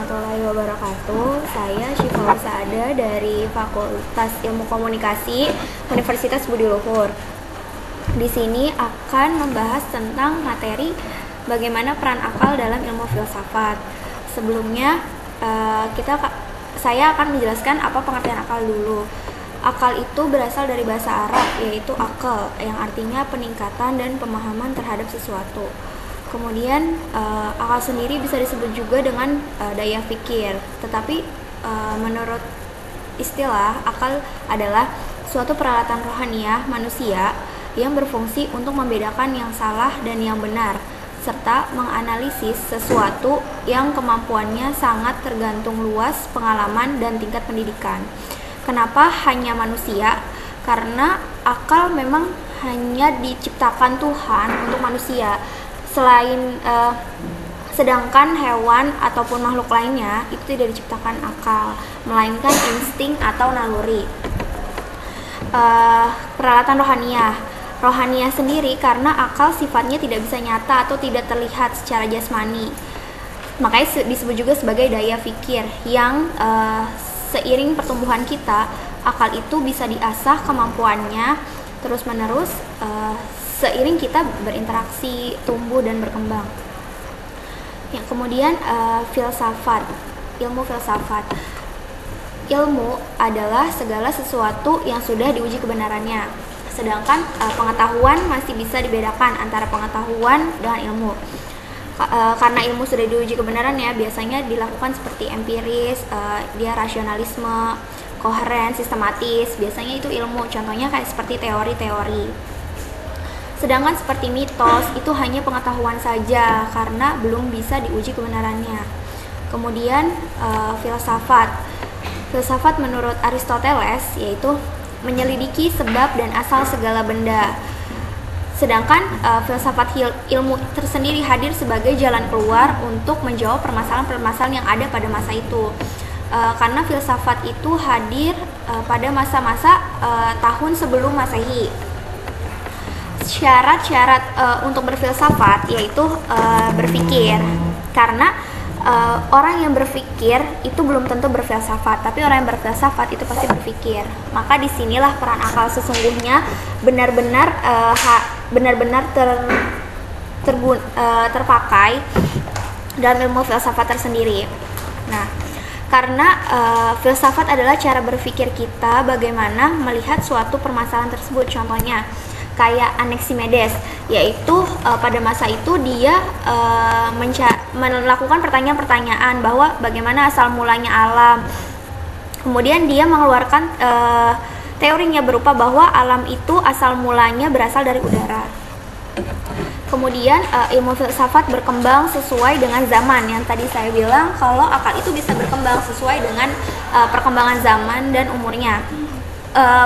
warahmatullahi wabarakatuh. Saya Syifa Saada dari Fakultas Ilmu Komunikasi Universitas Budi Luhur. Di sini akan membahas tentang materi bagaimana peran akal dalam ilmu filsafat. Sebelumnya saya akan menjelaskan apa pengertian akal dulu. Akal itu berasal dari bahasa Arab, yaitu akal, yang artinya peningkatan dan pemahaman terhadap sesuatu. Kemudian akal sendiri bisa disebut juga dengan daya pikir. Tetapi menurut istilah, akal adalah suatu peralatan rohaniah manusia yang berfungsi untuk membedakan yang salah dan yang benar, serta menganalisis sesuatu yang kemampuannya sangat tergantung luas pengalaman dan tingkat pendidikan. Kenapa hanya manusia? Karena akal memang hanya diciptakan Tuhan untuk manusia. Sedangkan hewan ataupun makhluk lainnya itu tidak diciptakan akal, melainkan insting atau naluri. Peralatan rohaniah sendiri karena akal sifatnya tidak bisa nyata atau tidak terlihat secara jasmani, makanya disebut juga sebagai daya pikir yang seiring pertumbuhan kita, akal itu bisa diasah kemampuannya terus menerus seiring kita berinteraksi, tumbuh dan berkembang. Yang kemudian filsafat, ilmu filsafat. Ilmu adalah segala sesuatu yang sudah diuji kebenarannya. Sedangkan pengetahuan masih bisa dibedakan antara pengetahuan dengan ilmu. Karena ilmu sudah diuji kebenarannya, biasanya dilakukan seperti empiris, dia rasionalisme, koheren, sistematis. Biasanya itu ilmu. Contohnya kayak seperti teori-teori. Sedangkan seperti mitos itu hanya pengetahuan saja karena belum bisa diuji kebenarannya. Kemudian filsafat menurut Aristoteles yaitu menyelidiki sebab dan asal segala benda. Sedangkan filsafat ilmu tersendiri hadir sebagai jalan keluar untuk menjawab permasalahan-permasalahan yang ada pada masa itu. Karena filsafat itu hadir pada masa-masa tahun sebelum Masehi. Syarat-syarat untuk berfilsafat yaitu berpikir, karena orang yang berpikir itu belum tentu berfilsafat, tapi orang yang berfilsafat itu pasti berpikir. Maka disinilah peran akal sesungguhnya benar-benar terpakai dalam ilmu filsafat tersendiri. Nah, karena filsafat adalah cara berpikir kita bagaimana melihat suatu permasalahan tersebut. Contohnya kayak Anaximedes, yaitu pada masa itu dia melakukan pertanyaan-pertanyaan bahwa bagaimana asal mulanya alam. Kemudian dia mengeluarkan teorinya berupa bahwa alam itu asal mulanya berasal dari udara. Kemudian ilmu filsafat berkembang sesuai dengan zaman. Yang tadi saya bilang kalau akal itu bisa berkembang sesuai dengan perkembangan zaman dan umurnya.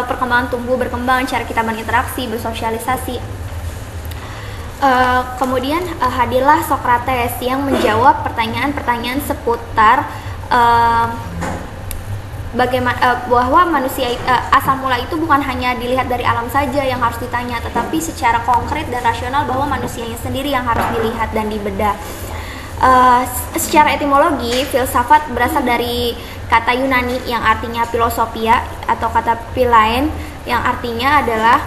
Perkembangan tumbuh berkembang, cara kita berinteraksi, bersosialisasi. Kemudian hadirlah Socrates yang menjawab pertanyaan-pertanyaan seputar bahwa manusia asal mula itu bukan hanya dilihat dari alam saja yang harus ditanya, tetapi secara konkret dan rasional bahwa manusianya sendiri yang harus dilihat dan dibedah. Secara etimologi, filsafat berasal dari kata Yunani yang artinya filosofia atau kata philein yang artinya adalah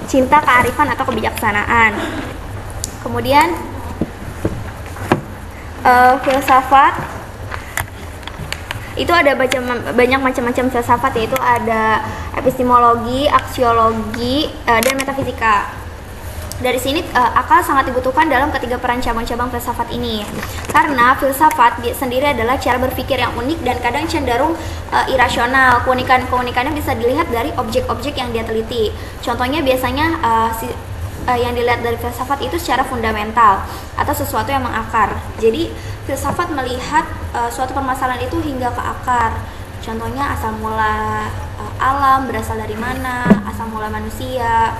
cinta kearifan atau kebijaksanaan. Kemudian filsafat itu ada banyak macam-macam filsafat, yaitu ada epistemologi, aksiologi, dan metafisika. Dari sini akal sangat dibutuhkan dalam ketiga peran cabang-cabang filsafat ini, karena filsafat sendiri adalah cara berpikir yang unik dan kadang cenderung irasional. Keunikannya bisa dilihat dari objek-objek yang dia teliti. Contohnya biasanya yang dilihat dari filsafat itu secara fundamental atau sesuatu yang mengakar. Jadi filsafat melihat suatu permasalahan itu hingga ke akar. Contohnya asal mula alam berasal dari mana, asal mula manusia,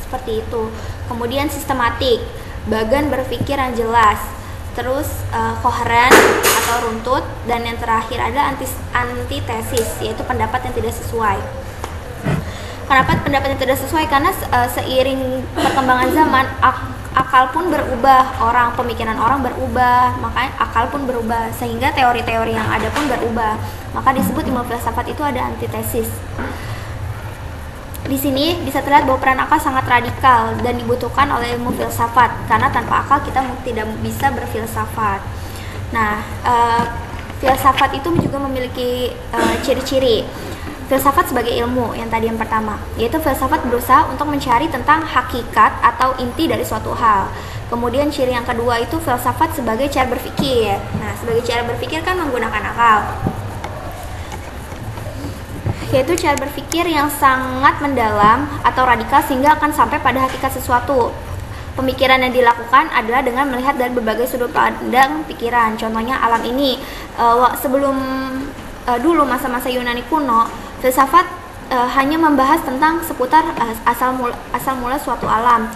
seperti itu. Kemudian sistematik, bagan berpikir yang jelas. Terus koheren atau runtut, dan yang terakhir ada antitesis, yaitu pendapat yang tidak sesuai. Kenapa pendapatnya tidak sesuai? Karena seiring perkembangan zaman akal pun berubah, pemikiran orang berubah, makanya akal pun berubah, sehingga teori-teori yang ada pun berubah. Maka disebut ilmu filsafat itu ada antitesis. Di sini bisa terlihat bahwa peran akal sangat radikal dan dibutuhkan oleh ilmu filsafat, karena tanpa akal kita tidak bisa berfilsafat. Nah, filsafat itu juga memiliki ciri-ciri. Filsafat sebagai ilmu yang tadi yang pertama, yaitu filsafat berusaha untuk mencari tentang hakikat atau inti dari suatu hal. Kemudian ciri yang kedua itu filsafat sebagai cara berpikir. Nah, sebagai cara berpikir kan menggunakan akal, yaitu cara berpikir yang sangat mendalam atau radikal sehingga akan sampai pada hakikat sesuatu. Pemikiran yang dilakukan adalah dengan melihat dari berbagai sudut pandang pikiran. Contohnya alam ini, sebelum dulu masa-masa Yunani kuno, filsafat hanya membahas tentang seputar asal mula suatu alam.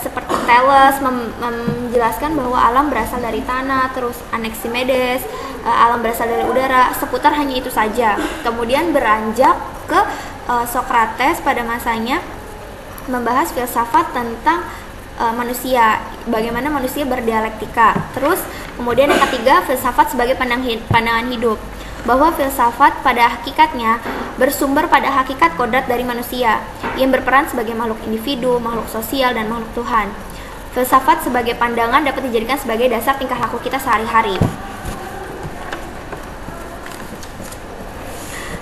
Seperti Thales menjelaskan bahwa alam berasal dari tanah, terus Anaximedes alam berasal dari udara, seputar hanya itu saja. Kemudian beranjak ke Socrates pada masanya membahas filsafat tentang manusia, bagaimana manusia berdialektika. Terus kemudian yang ketiga, filsafat sebagai pandangan hidup, bahwa filsafat pada hakikatnya bersumber pada hakikat kodrat dari manusia yang berperan sebagai makhluk individu, makhluk sosial, dan makhluk Tuhan. Filsafat sebagai pandangan dapat dijadikan sebagai dasar tingkah laku kita sehari-hari.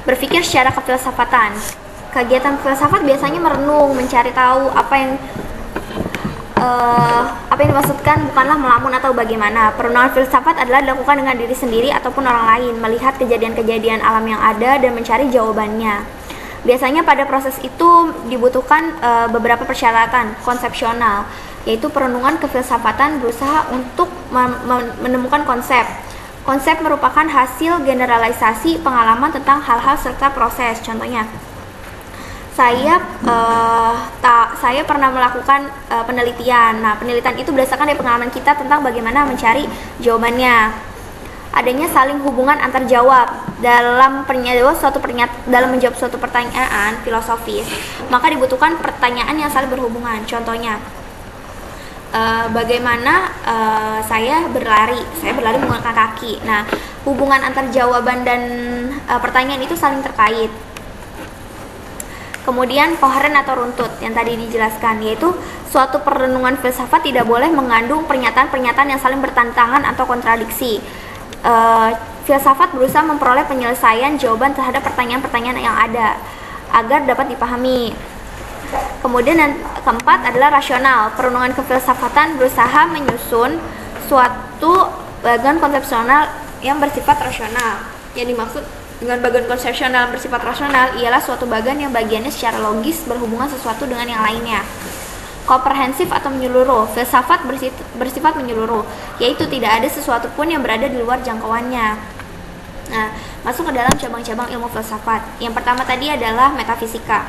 Berpikir secara kefilsafatan. Kegiatan filsafat biasanya merenung, mencari tahu apa yang dimaksudkan, bukanlah melamun atau bagaimana. Perenungan filsafat adalah dilakukan dengan diri sendiri ataupun orang lain, melihat kejadian-kejadian alam yang ada dan mencari jawabannya. Biasanya pada proses itu dibutuhkan beberapa persyaratan konsepsional, yaitu perenungan kefilsafatan berusaha untuk menemukan konsep. Konsep merupakan hasil generalisasi pengalaman tentang hal-hal serta proses. Contohnya, saya pernah melakukan penelitian. Nah, penelitian itu berdasarkan dari pengalaman kita tentang bagaimana mencari jawabannya. Adanya saling hubungan antar jawab dalam menjawab suatu pertanyaan filosofis, maka dibutuhkan pertanyaan yang saling berhubungan. Contohnya, bagaimana saya berlari menggunakan kaki. Nah, hubungan antar jawaban dan pertanyaan itu saling terkait. Kemudian koheren atau runtut yang tadi dijelaskan, yaitu suatu perenungan filsafat tidak boleh mengandung pernyataan-pernyataan yang saling bertentangan atau kontradiksi. Filsafat berusaha memperoleh penyelesaian jawaban terhadap pertanyaan-pertanyaan yang ada agar dapat dipahami. Kemudian yang keempat adalah rasional. Perenungan kefilsafatan berusaha menyusun suatu bagan konsepsional yang bersifat rasional. Yang dimaksud dengan bagan konsepsional bersifat rasional ialah suatu bagan yang bagiannya secara logis berhubungan sesuatu dengan yang lainnya. Komprehensif atau menyeluruh. Filsafat bersifat menyeluruh, yaitu tidak ada sesuatu pun yang berada di luar jangkauannya. Nah, masuk ke dalam cabang-cabang ilmu filsafat. Yang pertama tadi adalah metafisika.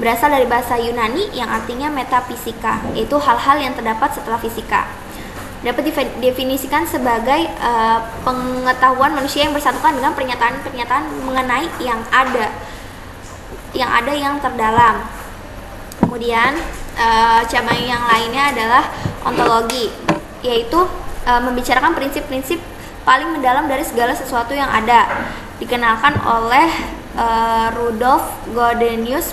Berasal dari bahasa Yunani yang artinya metafisika, yaitu hal-hal yang terdapat setelah fisika. Dapat didefinisikan sebagai pengetahuan manusia yang bersatukan dengan pernyataan-pernyataan mengenai yang ada yang terdalam. Kemudian cabang yang lainnya adalah ontologi, yaitu membicarakan prinsip-prinsip paling mendalam dari segala sesuatu yang ada. Dikenalkan oleh Rudolf Gordenius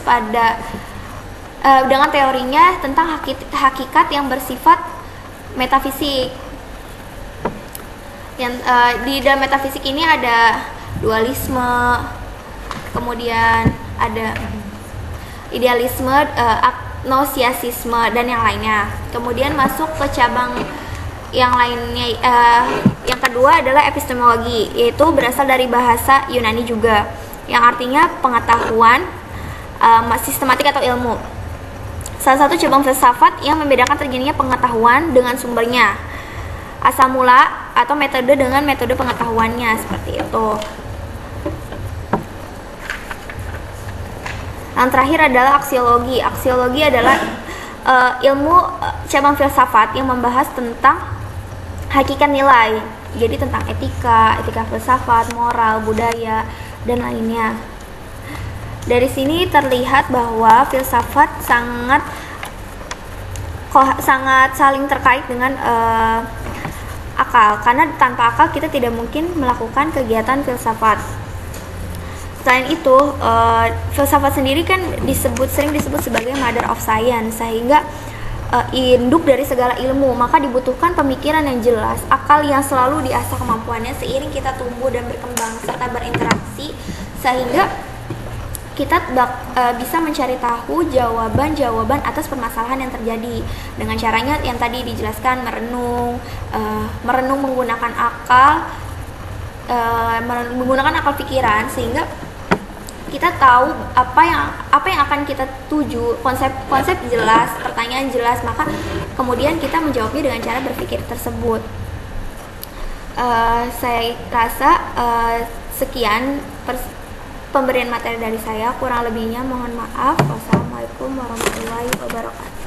dengan teorinya tentang hakikat yang bersifat metafisik. Yang di dalam metafisik ini ada dualisme, kemudian ada idealisme, agnosiasisme, dan yang lainnya. Kemudian masuk ke cabang yang lainnya. Yang kedua adalah epistemologi, yaitu berasal dari bahasa Yunani juga, yang artinya pengetahuan, sistematik atau ilmu. Salah satu cabang filsafat yang membedakan terjadinya pengetahuan dengan sumbernya, asal mula atau metode dengan metode pengetahuannya, seperti itu. Yang terakhir adalah aksiologi. Aksiologi adalah ilmu cabang filsafat yang membahas tentang hakikat nilai, jadi tentang etika filsafat, moral, budaya, dan lainnya. Dari sini terlihat bahwa filsafat sangat saling terkait dengan akal, karena tanpa akal kita tidak mungkin melakukan kegiatan filsafat. Selain itu, filsafat sendiri kan sering disebut sebagai mother of science, sehingga induk dari segala ilmu, maka dibutuhkan pemikiran yang jelas, akal yang selalu diasah kemampuannya seiring kita tumbuh dan berkembang serta berinteraksi, sehingga kita bisa mencari tahu jawaban-jawaban atas permasalahan yang terjadi dengan caranya yang tadi dijelaskan, merenung menggunakan akal pikiran, sehingga kita tahu apa yang akan kita tuju, konsep jelas, pertanyaan jelas, maka kemudian kita menjawabnya dengan cara berpikir tersebut. Saya rasa sekian pemberian materi dari saya, kurang lebihnya mohon maaf. Wassalamualaikum warahmatullahi wabarakatuh.